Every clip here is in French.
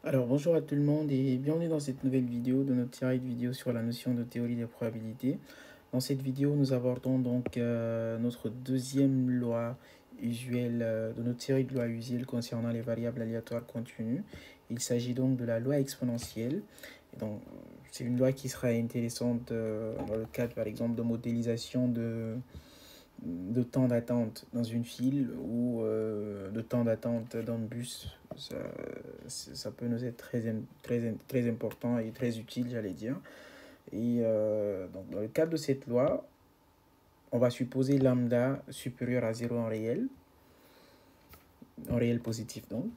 Alors bonjour à tout le monde et bienvenue dans cette nouvelle vidéo de notre série de vidéos sur la notion de théorie des probabilités. Dans cette vidéo, nous abordons donc notre deuxième loi usuelle de notre série de lois usuelles concernant les variables aléatoires continues. Il s'agit donc de la loi exponentielle. Et donc, c'est une loi qui sera intéressante dans le cadre par exemple de modélisation de temps d'attente dans une file ou de temps d'attente dans le bus. Ça peut nous être très important et très utile, j'allais dire. Et donc, dans le cadre de cette loi, on va supposer lambda supérieur à 0 en réel positif donc.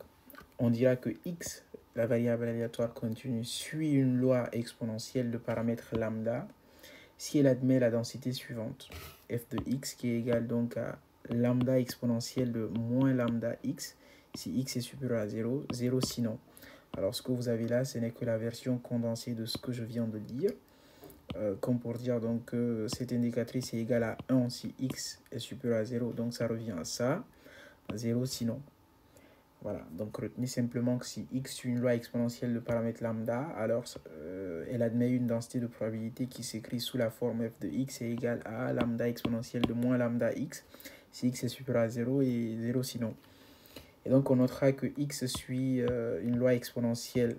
On dira que x, la variable aléatoire continue, suit une loi exponentielle de paramètre lambda si elle admet la densité suivante, f de x qui est égale donc à lambda exponentielle de moins lambda x, si x est supérieur à 0, 0 sinon. Alors ce que vous avez là, ce n'est que la version condensée de ce que je viens de dire, comme pour dire donc que cette indicatrice est égale à 1 si x est supérieur à 0, donc ça revient à ça, 0 sinon. Voilà, donc retenez simplement que si x suit une loi exponentielle de paramètre lambda, alors elle admet une densité de probabilité qui s'écrit sous la forme f de x est égale à lambda exponentielle de moins lambda x, si x est supérieur à 0 et 0 sinon. Et donc on notera que x suit une loi exponentielle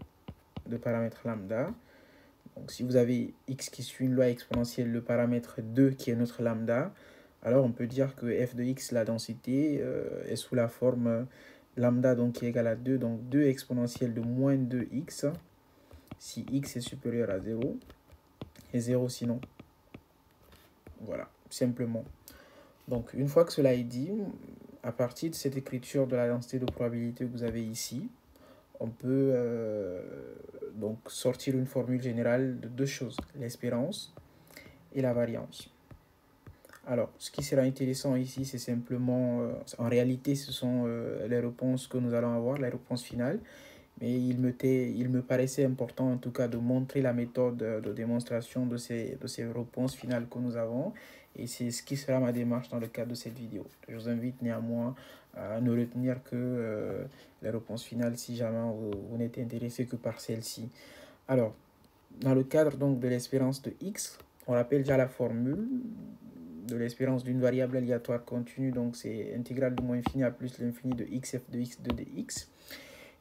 de paramètre lambda. Donc si vous avez x qui suit une loi exponentielle de paramètre 2 qui est notre lambda, alors on peut dire que f de x, la densité, est sous la forme lambda donc qui est égal à 2, donc 2 exponentielle de moins 2x si x est supérieur à 0 et 0 sinon. Voilà, simplement. Donc une fois que cela est dit, à partir de cette écriture de la densité de probabilité que vous avez ici, on peut donc sortir une formule générale de deux choses, l'espérance et la variance. Alors, ce qui sera intéressant ici, c'est simplement, en réalité, ce sont les réponses que nous allons avoir, les réponses finales, mais il me paraissait important en tout cas de montrer la méthode de démonstration de ces réponses finales que nous avons, et c'est ce qui sera ma démarche dans le cadre de cette vidéo. Je vous invite néanmoins à ne retenir que les réponses finales si jamais vous n'êtes intéressé que par celle-ci. Alors, dans le cadre donc de l'espérance de x, on rappelle déjà la formule de l'espérance d'une variable aléatoire continue, donc c'est intégrale de moins infini à plus l'infini de x f de x de dx.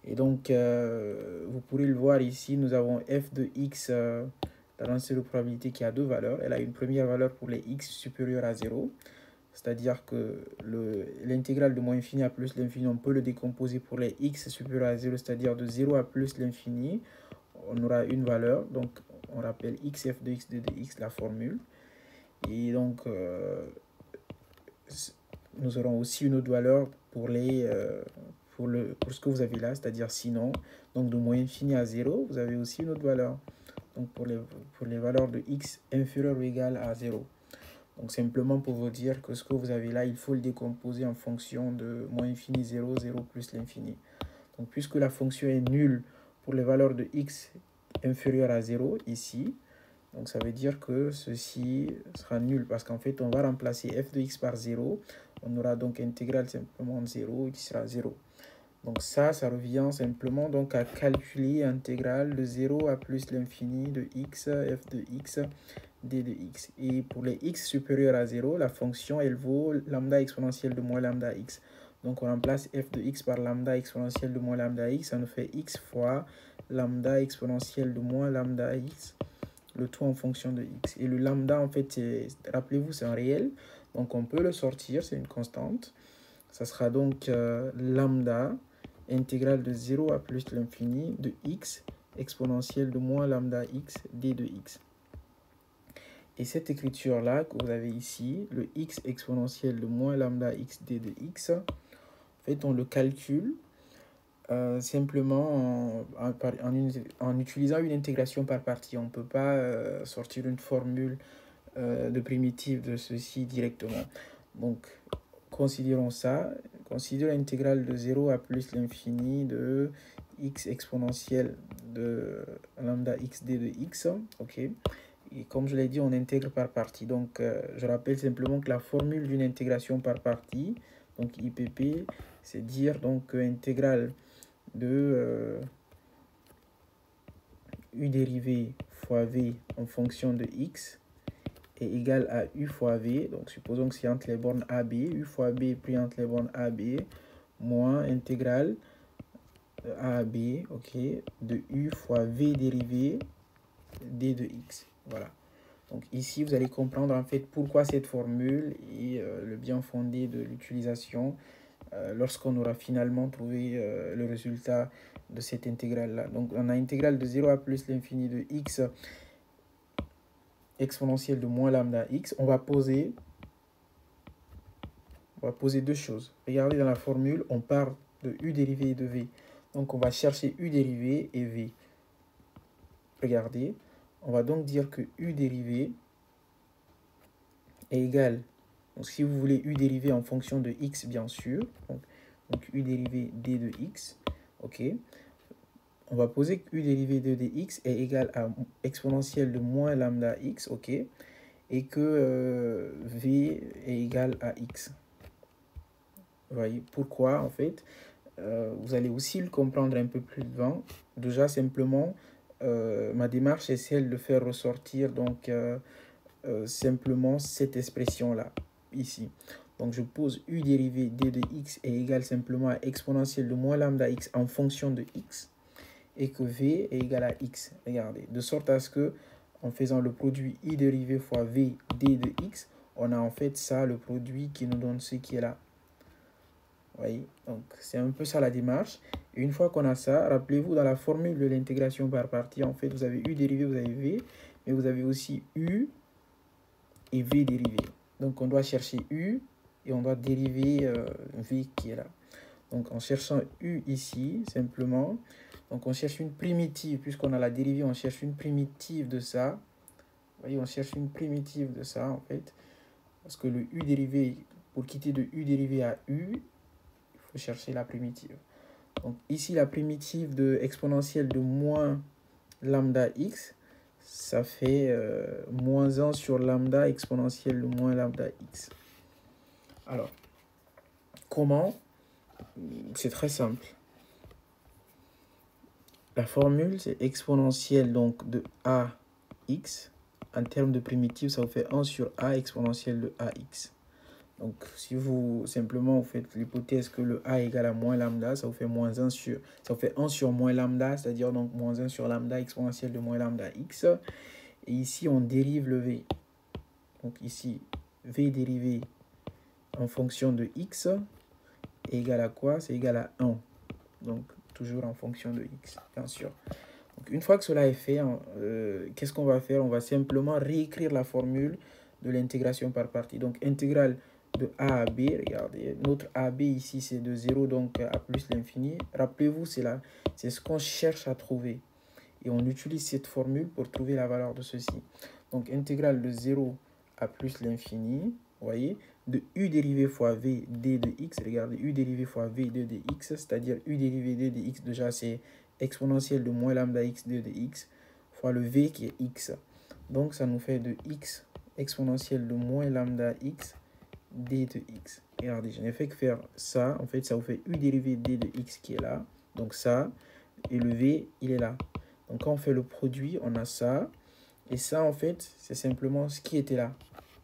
Et donc, vous pourrez le voir ici, nous avons f de x, la densité de probabilité qui a deux valeurs. Elle a une première valeur pour les x supérieures à 0, c'est-à-dire que l'intégrale de moins infini à plus l'infini, on peut le décomposer pour les x supérieurs à 0, c'est-à-dire de 0 à plus l'infini, on aura une valeur, donc on rappelle xf de x de dx, la formule. Et donc, nous aurons aussi une autre valeur pour pour ce que vous avez là, c'est-à-dire sinon. Donc, de moins infini à 0, vous avez aussi une autre valeur. Donc, pour les valeurs de x inférieures ou égales à 0. Donc, simplement pour vous dire que ce que vous avez là, il faut le décomposer en fonction de moins infini 0, 0 plus l'infini. Donc, puisque la fonction est nulle pour les valeurs de x inférieures à 0, ici, donc ça veut dire que ceci sera nul parce qu'en fait, on va remplacer f de x par 0. On aura donc intégrale simplement de 0 qui sera 0. Donc ça revient simplement donc à calculer intégrale de 0 à plus l'infini de x, f de x, d de x. Et pour les x supérieurs à 0, la fonction, elle vaut lambda exponentielle de moins lambda x. Donc on remplace f de x par lambda exponentielle de moins lambda x. Ça nous fait x fois lambda exponentielle de moins lambda x, le tout en fonction de x. Et le lambda, en fait, rappelez-vous, c'est un réel. Donc on peut le sortir, c'est une constante. Ça sera donc lambda intégrale de 0 à plus l'infini de x exponentielle de moins lambda x d de x. Et cette écriture-là que vous avez ici, le x exponentielle de moins lambda x d de x, en fait, on le calcule simplement en utilisant une intégration par partie. On ne peut pas sortir une formule de primitive de ceci directement. Donc, considérons ça. Considère l'intégrale de 0 à plus l'infini de x exponentielle de lambda xd de x. Ok. Et comme je l'ai dit, on intègre par partie. Donc, je rappelle simplement que la formule d'une intégration par partie, donc IPP, c'est dire donc intégrale de u dérivé fois v en fonction de x est égal à u fois v. Donc, supposons que c'est entre les bornes AB, u fois b pris entre les bornes AB, moins intégrale A à B, ok, de u fois v dérivé d de x. Voilà. Donc ici, vous allez comprendre en fait pourquoi cette formule et le bien fondé de l'utilisation lorsqu'on aura finalement trouvé le résultat de cette intégrale-là. Donc on a intégrale de 0 à plus l'infini de x exponentielle de moins lambda x. On va poser deux choses. Regardez dans la formule, on part de u dérivé et de v. Donc on va chercher u dérivé et v. Regardez, on va donc dire que u dérivé est égal, donc si vous voulez u dérivé en fonction de x bien sûr, donc u dérivé d de x, ok, on va poser que u dérivé de dx est égal à exponentielle de moins lambda x, ok, et que v est égal à x. Vous voyez pourquoi en fait, vous allez aussi le comprendre un peu plus devant. Déjà simplement, ma démarche c'est celle de faire ressortir donc simplement cette expression-là, ici. Donc, je pose u dérivé d de x est égal simplement à exponentielle de moins lambda x en fonction de x et que v est égal à x. Regardez, de sorte à ce que, en faisant le produit i dérivé fois v d de x, on a en fait ça, le produit qui nous donne ce qui est là. Vous voyez, donc c'est un peu ça la démarche. Et une fois qu'on a ça, rappelez-vous, dans la formule de l'intégration par partie, en fait, vous avez u dérivé, vous avez v, mais vous avez aussi u et v dérivé. Donc on doit chercher u et on doit dériver v qui est là. Donc en cherchant u ici, simplement, donc on cherche une primitive, puisqu'on a la dérivée, on cherche une primitive de ça. Vous voyez, on cherche une primitive de ça en fait. Parce que le u dérivé, pour quitter de u dérivé à u, il faut chercher la primitive. Donc ici, la primitive de exponentielle de moins lambda x, ça fait moins 1 sur lambda exponentielle de moins lambda x. Alors, comment? C'est très simple. La formule, c'est exponentielle donc de ax. En termes de primitive, ça vous fait 1 sur a exponentielle de ax. Donc, si vous simplement vous faites l'hypothèse que le a est égal à moins lambda, ça vous fait moins 1 sur, ça vous fait 1 sur moins lambda, c'est-à-dire donc moins 1 sur lambda exponentielle de moins lambda x. Et ici, on dérive le v. Donc ici, v dérivé en fonction de x est égal à quoi? C'est égal à 1. Donc, toujours en fonction de x, bien sûr. Donc, une fois que cela est fait, qu'est-ce qu'on va faire? On va simplement réécrire la formule de l'intégration par partie. Donc, intégrale de a à b, regardez, notre ab ici, c'est de 0 donc à plus l'infini. Rappelez-vous, c'est ce qu'on cherche à trouver. Et on utilise cette formule pour trouver la valeur de ceci. Donc, intégrale de 0 à plus l'infini, vous voyez, de u dérivé fois v d de x, regardez, u dérivé fois v d de x, c'est-à-dire u dérivé d de x, déjà c'est exponentielle de moins lambda x d de x, fois le v qui est x. Donc, ça nous fait de x exponentielle de moins lambda x d de x. Regardez, je n'ai fait que faire ça, en fait, ça vous fait u dérivé d de x qui est là, donc ça, et le v, il est là. Donc, quand on fait le produit, on a ça. Et ça, en fait, c'est simplement ce qui était là.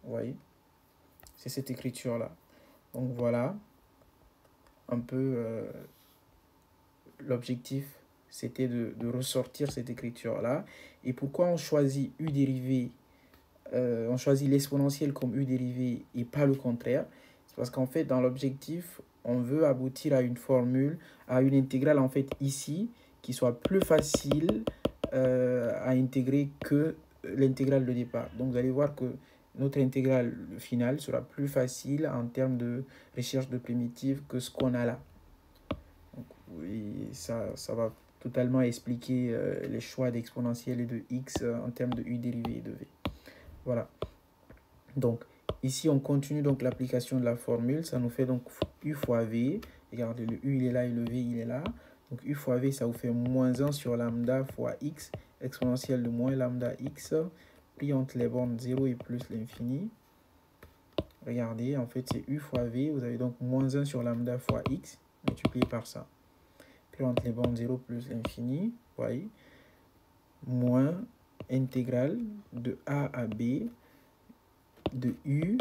Vous voyez? C'est cette écriture-là. Donc, voilà. Un peu l'objectif, c'était de ressortir cette écriture-là. Et pourquoi on choisit u dérivé, on choisit l'exponentielle comme u dérivé et pas le contraire? C'est parce qu'en fait, dans l'objectif, on veut aboutir à une formule, à une intégrale, en fait, ici, qui soit plus facile à intégrer que l'intégrale de départ. Donc, vous allez voir que notre intégrale finale sera plus facile en termes de recherche de primitives que ce qu'on a là. Donc, oui, ça va totalement expliquer les choix d'exponentielle et de x en termes de u dérivé et de v. Voilà. Donc, ici, on continue donc l'application de la formule. Ça nous fait donc u fois v. Regardez, le u, il est là et le v, il est là. Donc, u fois v, ça vous fait moins 1 sur lambda fois x, exponentielle de moins lambda x, pris entre les bornes 0 et plus l'infini. Regardez, en fait, c'est u fois v. Vous avez donc moins 1 sur lambda fois x, multiplié par ça. Puis entre les bornes 0 plus l'infini, vous voyez. moins intégrale de a à b de u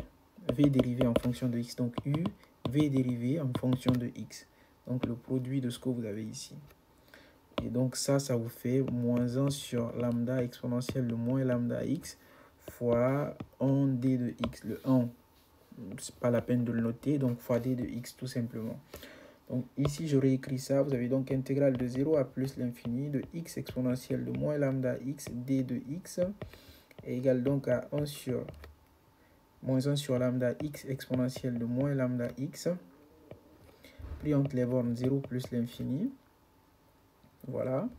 v dérivé en fonction de x. Donc u v dérivé en fonction de x. Donc le produit de ce que vous avez ici. Et donc ça vous fait moins 1 sur lambda exponentielle de moins lambda x fois 1 d de x. Le 1, c'est pas la peine de le noter, donc fois d de x tout simplement. Donc ici, j'aurais écrit ça. Vous avez donc intégrale de 0 à plus l'infini de x exponentielle de moins lambda x d de x égale donc à 1 sur moins 1 sur lambda x exponentielle de moins lambda x pris entre les bornes 0 plus l'infini. Voilà.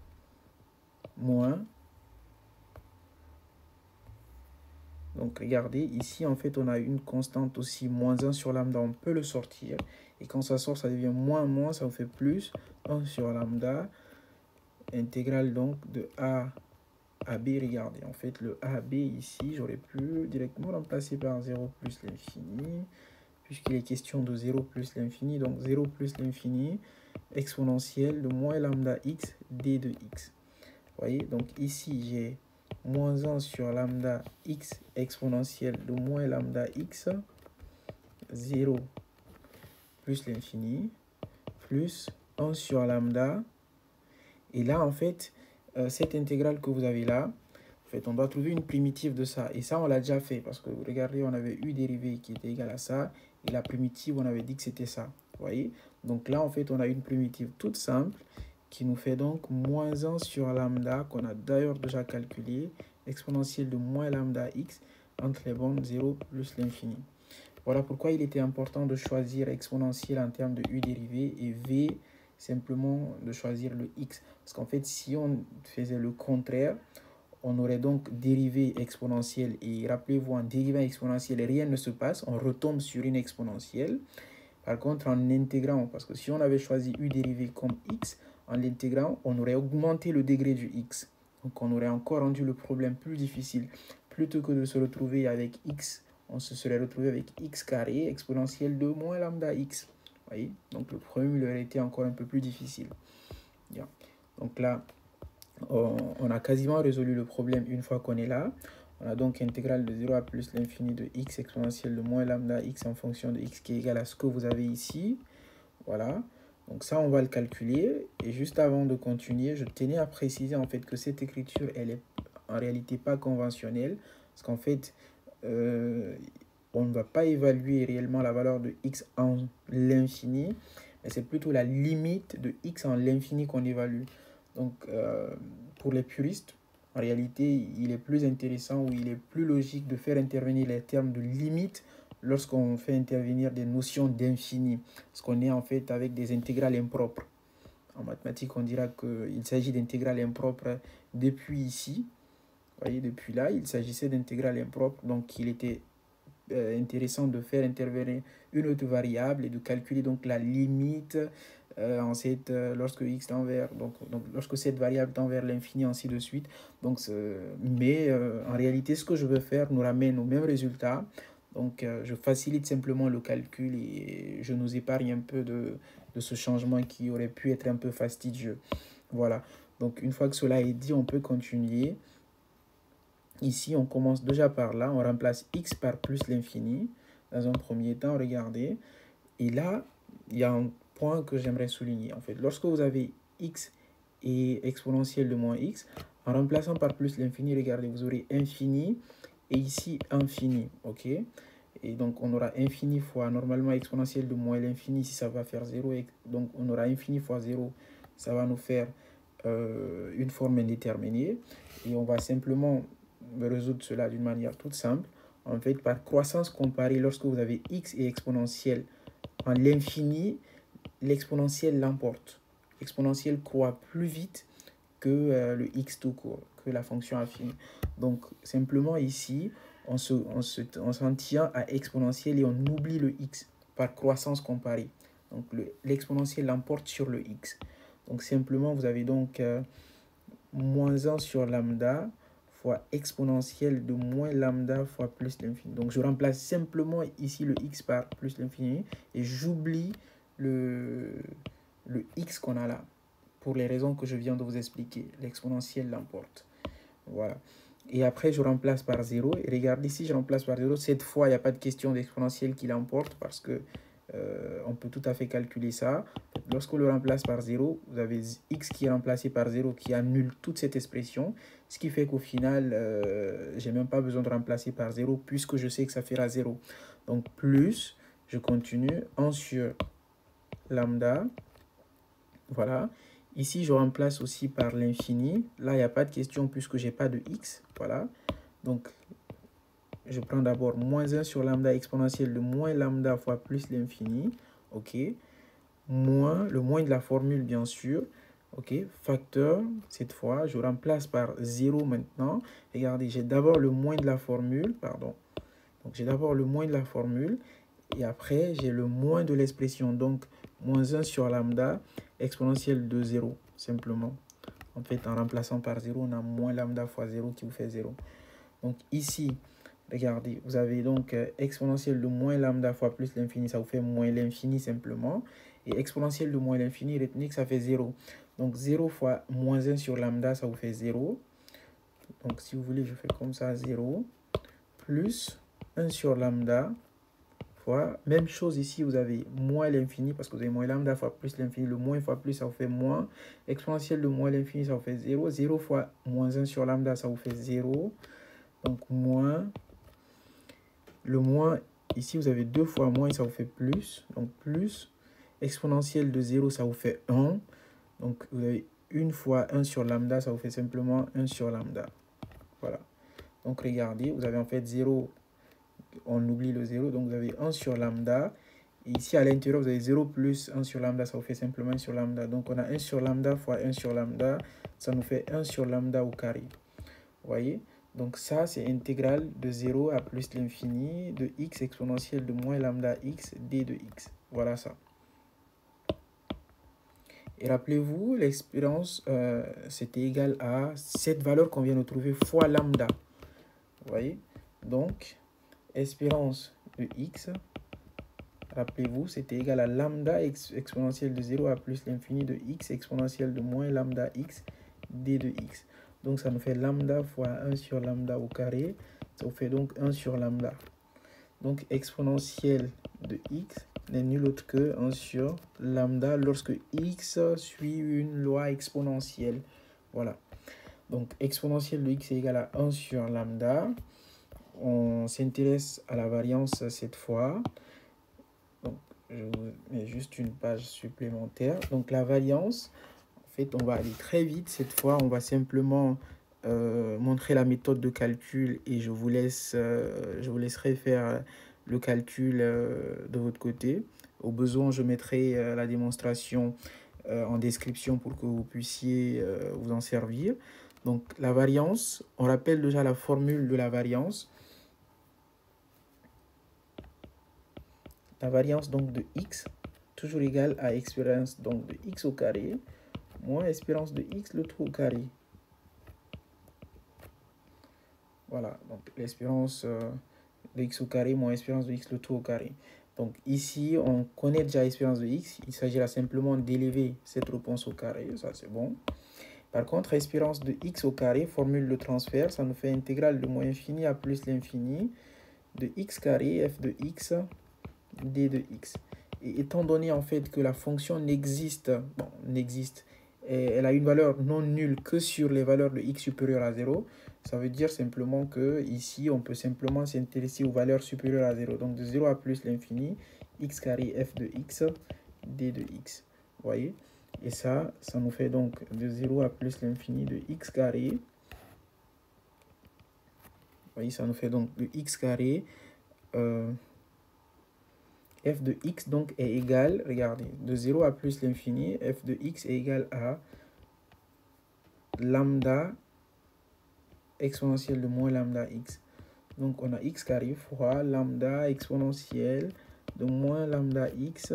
Moins. Donc regardez, ici en fait on a une constante aussi, moins 1 sur lambda, on peut le sortir. Et quand ça sort, ça devient moins, ça vous fait plus 1 sur lambda. Intégrale donc de a à b, regardez. En fait le a à b ici, j'aurais pu directement remplacer par 0 plus l'infini. Puisqu'il est question de 0 plus l'infini. Donc 0 plus l'infini exponentielle de moins lambda x d de x. Vous voyez, donc ici j'ai moins 1 sur lambda x exponentielle de moins lambda x, 0 plus l'infini, plus 1 sur lambda. Et là, en fait, cette intégrale que vous avez là, en fait, on doit trouver une primitive de ça. Et ça, on l'a déjà fait, parce que, regardez, on avait u dérivé qui était égal à ça, et la primitive, on avait dit que c'était ça. Vous voyez? Donc là, en fait, on a une primitive toute simple, qui nous fait donc moins 1 sur lambda, qu'on a d'ailleurs déjà calculé, exponentielle de moins lambda x, entre les bornes 0 plus l'infini. Voilà pourquoi il était important de choisir exponentielle en termes de u dérivé et v, simplement de choisir le x. Parce qu'en fait, si on faisait le contraire, on aurait donc dérivé exponentielle. Et rappelez-vous, en dérivant exponentielle, rien ne se passe. On retombe sur une exponentielle. Par contre, en intégrant, parce que si on avait choisi u dérivé comme x, en l'intégrant, on aurait augmenté le degré du x. Donc, on aurait encore rendu le problème plus difficile. Plutôt que de se retrouver avec x, on se serait retrouvé avec x carré exponentielle de moins lambda x. Vous voyez? Donc, le problème il aurait été encore un peu plus difficile. Bien. Donc là, on a quasiment résolu le problème une fois qu'on est là. On a donc intégrale de 0 à plus l'infini de x exponentielle de moins lambda x en fonction de x qui est égal à ce que vous avez ici. Voilà. Donc ça, on va le calculer. Et juste avant de continuer, je tenais à préciser en fait que cette écriture, elle est en réalité pas conventionnelle. Parce qu'en fait, on ne va pas évaluer réellement la valeur de x en l'infini. Mais c'est plutôt la limite de x en l'infini qu'on évalue. Donc, pour les puristes, en réalité, il est plus intéressant ou il est plus logique de faire intervenir les termes de limite lorsqu'on fait intervenir des notions d'infini. Parce qu'on est en fait avec des intégrales impropres. En mathématiques, on dira qu'il s'agit d'intégrales impropres depuis ici. Vous voyez, depuis là, il s'agissait d'intégrales impropres. Donc, il était intéressant de faire intervenir une autre variable et de calculer donc la limite lorsque x tend vers donc lorsque cette variable tend vers l'infini, ainsi de suite. Donc mais en réalité, ce que je veux faire nous ramène au même résultat. Donc je facilite simplement le calcul et je nous épargne un peu de ce changement qui aurait pu être un peu fastidieux. Voilà. Donc une fois que cela est dit, on peut continuer. Ici, on commence déjà par là. On remplace x par plus l'infini. Dans un premier temps, regardez. Et là, il y a un point que j'aimerais souligner. En fait, lorsque vous avez x et exponentielle de moins x, en remplaçant par plus l'infini, regardez, vous aurez infini et ici infini. OK? Et donc, on aura infini fois normalement exponentielle de moins l'infini, ici ça va faire 0. Donc, on aura infini fois 0. Ça va nous faire une forme indéterminée. Et on va simplement résoudre cela d'une manière toute simple. En fait, par croissance comparée, lorsque vous avez x et exponentielle en l'infini, l'exponentielle l'emporte. L'exponentielle croît plus vite que le x tout court, que la fonction infinie. Donc, simplement ici, on s'en tient à exponentielle et on oublie le x par croissance comparée. Donc, l'exponentielle l'emporte sur le x. Donc, simplement, vous avez donc moins 1 sur lambda fois exponentielle de moins lambda fois plus l'infini. Donc, je remplace simplement ici le x par plus l'infini et j'oublie le x qu'on a là, pour les raisons que je viens de vous expliquer. L'exponentielle l'emporte. Voilà. Et après, je remplace par 0. Et regardez, si je remplace par 0, cette fois, il n'y a pas de question d'exponentielle qui l'emporte parce que on peut tout à fait calculer ça. Lorsqu'on le remplace par 0, vous avez x qui est remplacé par 0 qui annule toute cette expression. Ce qui fait qu'au final, je n'ai même pas besoin de remplacer par 0 puisque je sais que ça fera 0. Donc plus, je continue, 1 sur lambda. Voilà. Ici, je remplace aussi par l'infini. Là, il n'y a pas de question puisque je n'ai pas de x. Voilà. Donc, je prends d'abord moins 1 sur lambda exponentielle de moins lambda fois plus l'infini. OK. Moins, le moins de la formule, bien sûr. OK. Facteur, cette fois, je remplace par 0 maintenant. Regardez, j'ai d'abord le moins de la formule. Pardon. Donc, j'ai d'abord le moins de la formule. Et après, j'ai le moins de l'expression. Donc, moins 1 sur lambda exponentielle de 0, simplement. En fait, en remplaçant par 0, on a moins lambda fois 0 qui vous fait 0. Donc, ici, regardez, vous avez donc exponentielle de moins lambda fois plus l'infini, ça vous fait moins l'infini simplement. Et exponentielle de moins l'infini, retenez que ça fait 0. Donc, 0 fois moins 1 sur lambda, ça vous fait 0. Donc, si vous voulez, je fais comme ça, 0. Plus 1 sur lambda fois, même chose ici, vous avez moins l'infini, parce que vous avez moins lambda fois plus l'infini, le moins fois plus, ça vous fait moins. Exponentielle de moins l'infini, ça vous fait 0. 0 fois moins 1 sur lambda, ça vous fait 0. Donc, moins. Le moins, ici, vous avez 2 fois moins, ça vous fait plus. Donc, plus. Exponentielle de 0, ça vous fait 1. Donc, vous avez 1 fois 1 sur lambda, ça vous fait simplement 1 sur lambda. Voilà. Donc, regardez, vous avez en fait 0. On oublie le 0, donc vous avez 1 sur lambda. Et ici, à l'intérieur, vous avez 0 plus 1 sur lambda, ça vous fait simplement 1 sur lambda. Donc, on a 1 sur lambda fois 1 sur lambda, ça nous fait 1 sur lambda au carré. Vous voyez? Donc, ça, c'est intégrale de 0 à plus l'infini de x exponentielle de moins lambda x d de x. Voilà ça. Et rappelez-vous, l'expérience, c'était égal à cette valeur qu'on vient de trouver fois lambda. Vous voyez? Donc, espérance de x, rappelez-vous, c'était égal à lambda exponentielle de 0 à plus l'infini de x exponentielle de moins lambda x d de x. Donc, ça nous fait lambda fois 1 sur lambda au carré. Ça vous fait donc 1 sur lambda. Donc, exponentielle de x n'est nul autre que 1 sur lambda lorsque x suit une loi exponentielle. Voilà. Donc, exponentielle de x est égal à 1 sur lambda. On s'intéresse à la variance cette fois. Donc, je vous mets juste une page supplémentaire. Donc, la variance, en fait, on va aller très vite. Cette fois, on va simplement montrer la méthode de calcul et je vous laisserai faire le calcul de votre côté. Au besoin, je mettrai la démonstration en description pour que vous puissiez vous en servir. Donc, la variance, on rappelle déjà la formule de la variance. La variance donc de x, toujours égale à espérance donc de x au carré, moins espérance de x le tout au carré. Voilà, donc l'espérance de x au carré moins espérance de x le tout au carré. Donc ici, on connaît déjà l'espérance de x. Il s'agira simplement d'élever cette réponse au carré. Ça, c'est bon. Par contre, espérance de x au carré, formule de transfert, ça nous fait intégrale de moins infini à plus l'infini de x carré f de x d de x. Et étant donné en fait que la fonction n'existe, elle a une valeur non nulle que sur les valeurs de x supérieures à 0, ça veut dire simplement que ici on peut simplement s'intéresser aux valeurs supérieures à 0. Donc de 0 à plus l'infini, x carré f de x d de x. Vous voyez? Et ça nous fait donc de 0 à plus l'infini de x carré. Vous voyez, ça nous fait donc de x carré. F de x donc est égal, regardez, de 0 à plus l'infini, f de x est égal à lambda exponentielle de moins lambda x. Donc on a x carré fois lambda exponentielle de moins lambda x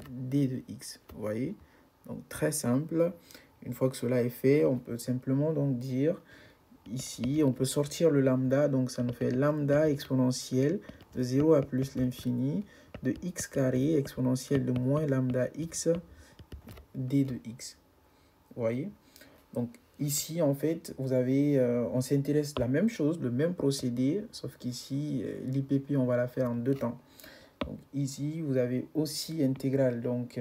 d de x. Vous voyez? Donc très simple. Une fois que cela est fait, on peut simplement donc dire ici, on peut sortir le lambda, donc ça nous fait lambda exponentielle de 0 à plus l'infini de x carré exponentielle de moins lambda x d de x. Vous voyez? Donc ici, en fait, vous avez, on s'intéresse à la même chose, le même procédé, sauf qu'ici, l'IPP, on va la faire en 2 temps. Donc ici, vous avez aussi intégrale donc,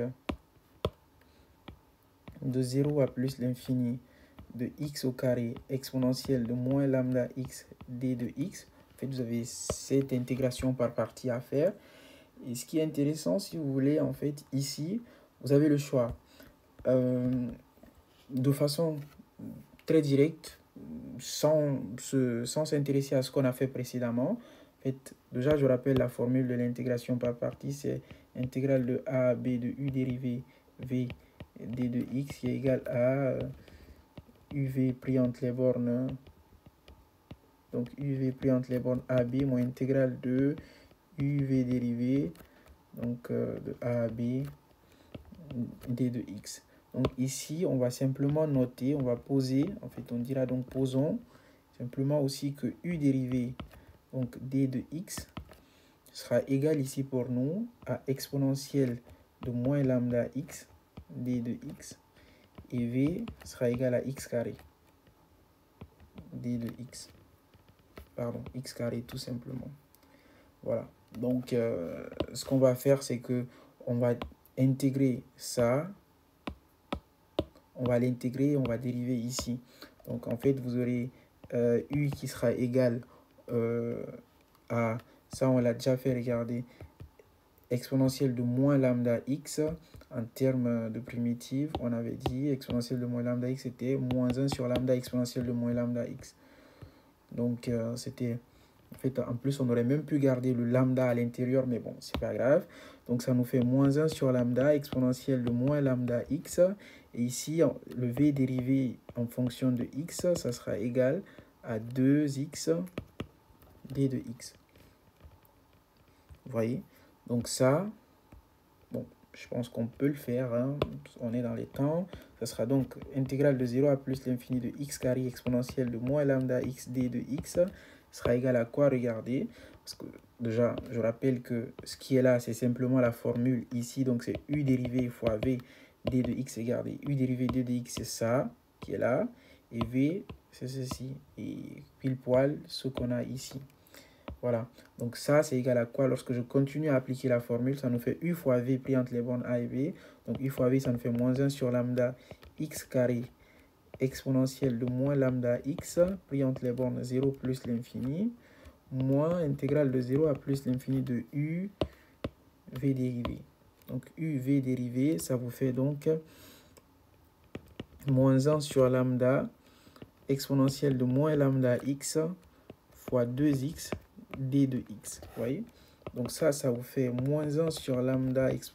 de 0 à plus l'infini de x au carré exponentielle de moins lambda x d de x. En fait, vous avez cette intégration par partie à faire. Et ce qui est intéressant, si vous voulez, en fait, ici, vous avez le choix. De façon très directe, sans s'intéresser à ce qu'on a fait précédemment. En fait, déjà, je rappelle la formule de l'intégration par partie, c'est intégrale de a à b de u dérivé v d de x qui est égal à uv pris entre les bornes, donc uv pris entre les bornes a, b, moins intégrale de uv dérivé, donc de a à b d de x. Donc ici, on va simplement noter, on va poser, en fait, on dira donc posons simplement aussi que u dérivé, donc d de x, sera égal ici pour nous à exponentielle de moins lambda x, d de x, et v sera égal à x carré, d de x, pardon, x carré tout simplement. Voilà, donc ce qu'on va faire, c'est que on va intégrer ça, on va l'intégrer, on va dériver ici. Donc en fait, vous aurez u qui sera égal à, ça on l'a déjà fait, regardez, exponentielle de moins lambda x en termes de primitive, on avait dit exponentielle de moins lambda x c'était moins 1 sur lambda exponentielle de moins lambda x. Donc c'était, en fait, en plus on aurait même pu garder le lambda à l'intérieur, mais bon, c'est pas grave. Donc ça nous fait moins 1 sur lambda exponentielle de moins lambda x. Et ici, le v dérivé en fonction de x, ça sera égal à 2x d de x. Vous voyez? Donc ça, bon, je pense qu'on peut le faire, hein. On est dans les temps. Ça sera donc intégrale de 0 à plus l'infini de x carré exponentielle de moins lambda x d de x sera égal à quoi? Regardez, parce que déjà, je rappelle que ce qui est là, c'est simplement la formule ici, donc c'est u dérivé fois v d de x. Regardez, u dérivé d de x, c'est ça qui est là, et v, c'est ceci, et pile poil ce qu'on a ici. Voilà, donc ça c'est égal à quoi? Lorsque je continue à appliquer la formule, ça nous fait u fois v pris entre les bornes a et b. Donc u fois v, ça nous fait moins 1 sur lambda x carré exponentielle de moins lambda x pris entre les bornes 0 plus l'infini, moins intégrale de 0 à plus l'infini de u v dérivé. Donc u v dérivé, ça vous fait donc moins 1 sur lambda exponentielle de moins lambda x fois 2x d de x. Vous voyez? Donc ça vous fait moins 1 sur lambda x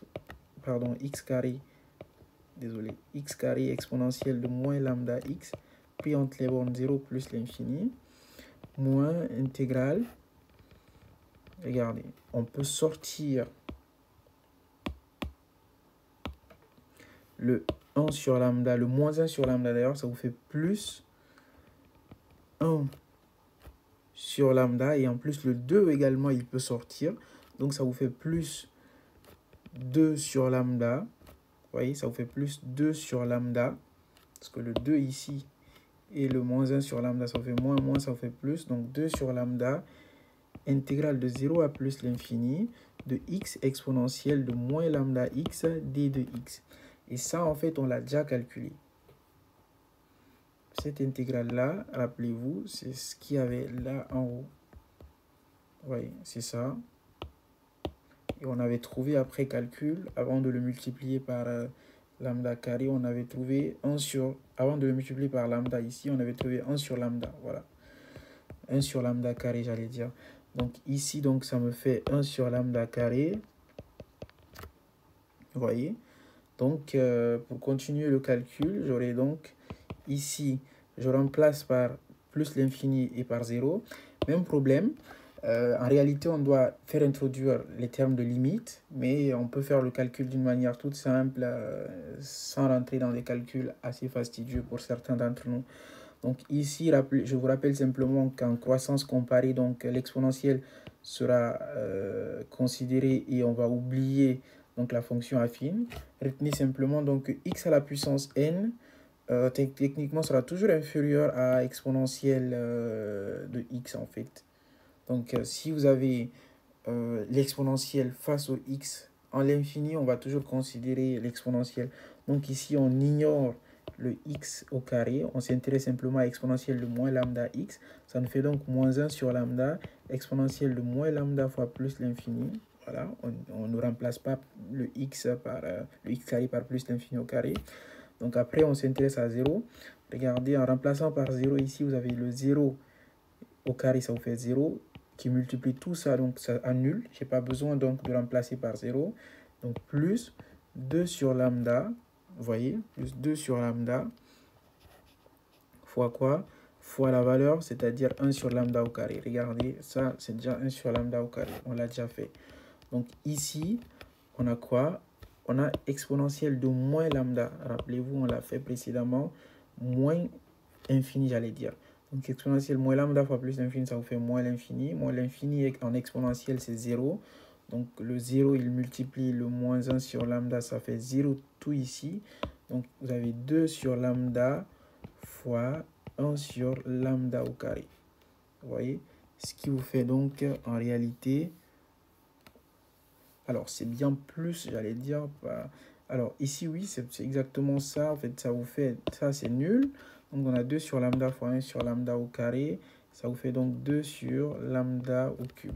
carré, désolé, x carré exponentielle de moins lambda x pris entre les bornes 0 plus l'infini, moins intégrale. Regardez, on peut sortir le 1 sur lambda, le moins 1 sur lambda d'ailleurs, ça vous fait plus 1 sur lambda, et en plus le 2 également il peut sortir, donc ça vous fait plus 2 sur lambda. Vous voyez, ça vous fait plus 2 sur lambda, parce que le 2 ici et le moins 1 sur lambda, ça vous fait moins, ça vous fait plus, donc 2 sur lambda intégrale de 0 à plus l'infini de x exponentielle de moins lambda x d de x. Et ça, en fait, on l'a déjà calculé. Cette intégrale-là, rappelez-vous, c'est ce qu'il y avait là en haut. Oui, c'est ça. Et on avait trouvé après calcul, avant de le multiplier par lambda carré, on avait trouvé 1 sur... Avant de le multiplier par lambda ici, on avait trouvé 1 sur lambda. Voilà. 1 sur lambda carré, j'allais dire. Donc ici, donc, ça me fait 1 sur lambda carré. Vous voyez? Donc, pour continuer le calcul, j'aurai donc ici, je remplace par plus l'infini et par 0. Même problème. En réalité, on doit faire introduire les termes de limite, mais on peut faire le calcul d'une manière toute simple, sans rentrer dans des calculs assez fastidieux pour certains d'entre nous. Donc ici, je vous rappelle simplement qu'en croissance comparée, donc l'exponentielle sera considérée et on va oublier donc la fonction affine. Retenez simplement donc x à la puissance n techniquement sera toujours inférieur à exponentielle de x en fait. Donc si vous avez l'exponentielle face au x en l'infini, on va toujours considérer l'exponentielle. Donc ici, on ignore le x au carré. On s'intéresse simplement à l'exponentielle de moins lambda x. Ça nous fait donc moins 1 sur lambda, exponentielle de moins lambda fois plus l'infini. Voilà, on ne remplace pas le x carré par plus l'infini au carré. Donc après, on s'intéresse à 0. Regardez, en remplaçant par 0 ici, vous avez le 0 au carré, ça vous fait 0, qui multiplie tout ça, donc ça annule. Je n'ai pas besoin donc de remplacer par 0. Donc plus 2 sur lambda, vous voyez, plus 2 sur lambda, fois quoi? Fois la valeur, c'est-à-dire 1 sur lambda au carré. Regardez, ça c'est déjà 1 sur lambda au carré, on l'a déjà fait. Donc ici, on a quoi? On a exponentielle de moins lambda. Rappelez-vous, on l'a fait précédemment, moins infini, j'allais dire. Donc exponentielle moins lambda fois plus l'infini, ça vous fait moins l'infini. Moins l'infini en exponentielle, c'est 0. Donc le 0, il multiplie le moins 1 sur lambda, ça fait 0 tout ici. Donc vous avez 2 sur lambda fois 1 sur lambda au carré. Vous voyez? Ce qui vous fait donc en réalité... Alors c'est bien plus, j'allais dire... Alors ici, oui, c'est exactement ça. En fait, ça vous fait... Ça, c'est nul. Donc on a 2 sur lambda fois 1 sur lambda au carré. Ça vous fait donc 2 sur lambda au cube.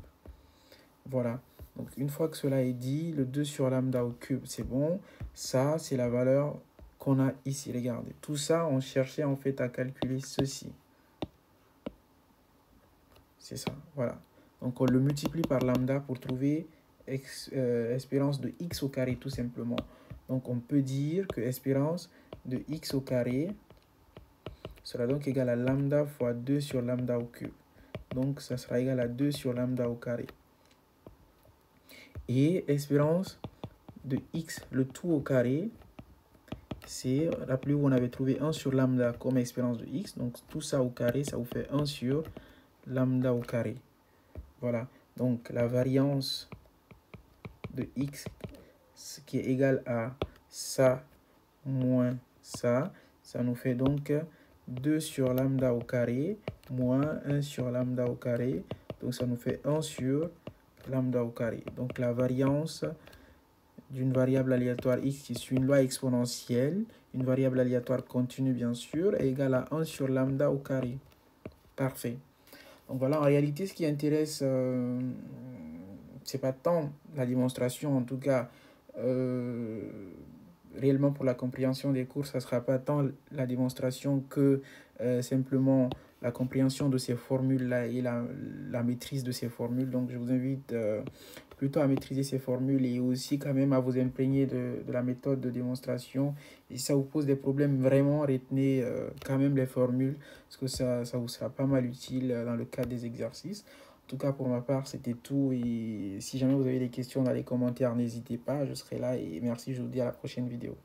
Voilà. Donc une fois que cela est dit, le 2 sur lambda au cube, c'est bon. Ça, c'est la valeur qu'on a ici. Regardez. Tout ça, on cherchait en fait à calculer ceci. C'est ça. Voilà. Donc on le multiplie par lambda pour trouver espérance de x au carré tout simplement. Donc on peut dire que espérance de x au carré sera donc égal à lambda fois 2 sur lambda au cube. Donc, ça sera égal à 2 sur lambda au carré. Et espérance de x, le tout au carré, c'est, rappelez-vous, on avait trouvé 1 sur lambda comme espérance de x. Donc, tout ça au carré, ça vous fait 1 sur lambda au carré. Voilà. Donc, la variance de x, qui est égale à ça moins ça, ça nous fait donc 2 sur lambda au carré moins 1 sur lambda au carré. Donc ça nous fait 1 sur lambda au carré. Donc la variance d'une variable aléatoire x qui suit une loi exponentielle, une variable aléatoire continue bien sûr, est égale à 1 sur lambda au carré. Parfait. Donc voilà, en réalité, ce qui intéresse, c'est pas tant la démonstration, en tout cas, réellement pour la compréhension des cours, ça ne sera pas tant la démonstration que simplement la compréhension de ces formules-là et la maîtrise de ces formules. Donc, je vous invite plutôt à maîtriser ces formules et aussi quand même à vous imprégner de la méthode de démonstration. Et si ça vous pose des problèmes, vraiment, retenez quand même les formules parce que ça vous sera pas mal utile dans le cadre des exercices. En tout cas, pour ma part, c'était tout. Et si jamais vous avez des questions dans les commentaires, n'hésitez pas, je serai là. Et merci, je vous dis à la prochaine vidéo.